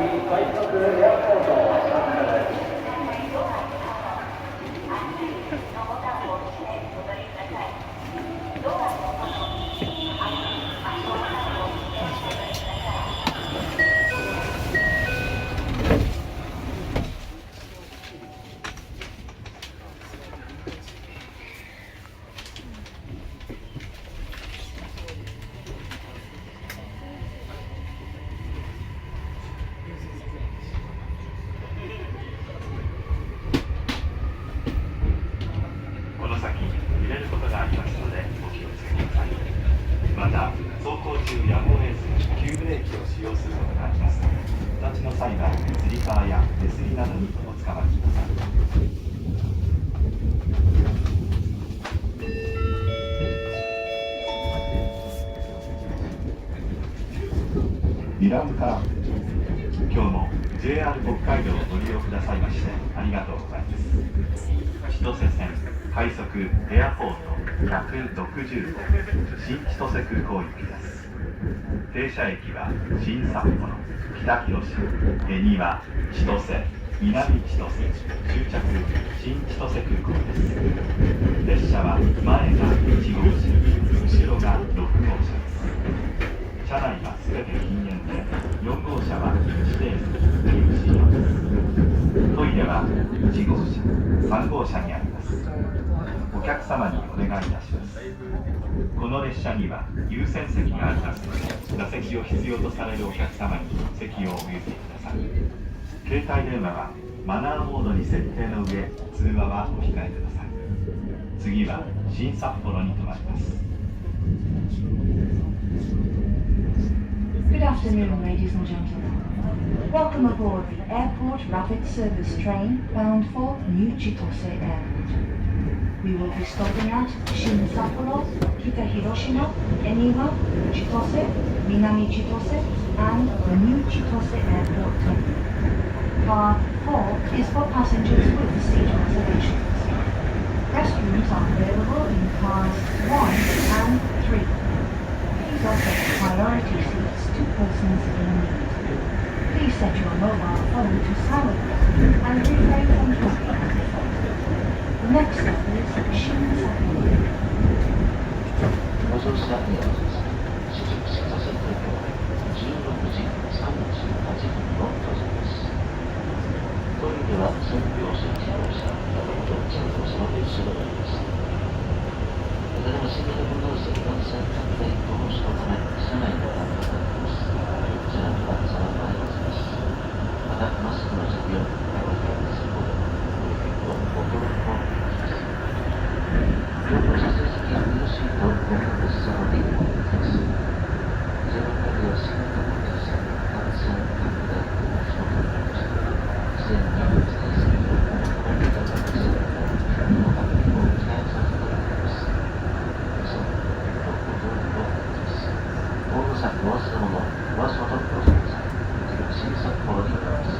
快速エアポートを発車です。この先揺れることがありますのでお気をつけください。また走行中やむを得ず急ブレーキを使用することがありますので、お立ちの際はつり革や手すりなどにおつかまりください。ミランカー今日も JR 北海道をご利用くださいましてありがとうございます。千歳線快速エアポート160号新千歳空港行きです。停車駅は新札幌、北広島、恵庭、千歳、南千歳、終着新千歳空港です。列車は前が1号車、後ろが6号車です。車内はすべて禁煙で、4号車は指定席禁止用です。トイレは1号車、3号車にあります。お客様にお願いいたします。この列車には優先席がありますので、座席を必要とされるお客様に席をお譲りください。携帯電話はマナーモードに設定の上、通話はお控えください。次は新札幌に停まります。Good afternoon, ladies and gentlemen. Welcome aboard the Airport Rapid Service train bound for New Chitose Airport. We will be stopping at Shin Sapporo, Kita Hiroshima, Eniwa, Chitose, Minami Chitose, and the New Chitose Airport terminal. Car 4 is for passengers with seat reservations. Restrooms are available in cars 1 and 3. Please also priority seats to persons in need. Please set your mobile phone to silent mode and refrain from talking on the phone. The next stop is Shin Sapporo. ご乗車ありがとうございます。新千歳空港16時38分の到着です。トイレは専用車、自動車、また元3号車の後ろにあります。ただいま新型コロナウイルス感染拡大防止のため、車内の換気が行われます。こちらには皿がございます。また、マスクの着用、お控えすること、ご協力をお願いします。両方車線席やミルシートをご確認されているお願いします。ゼロカでは新型コロナウイルス感染拡大防止のためとして、事前に伝えするようお求めいただきます。ご確認を期待させていただきます。大野さん、お忘れ物、お足元にご注意ください。新札幌に行きます。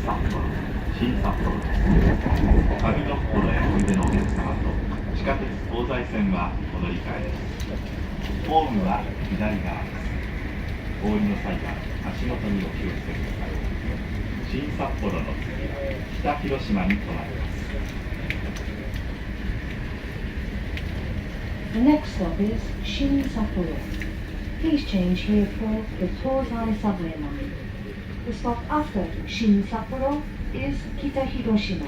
札幌、新札幌です。旅の心へおいでのお客様と地下鉄東西線はお乗り換えです。ホームは左側です。お降りの際は足元にお気をつけください。新札幌の次、北広島に停まります。The next stop is Shin Sapporo. Please change here for the Tozai subway line. The stop after Shin Sapporo is Kita Hiroshima.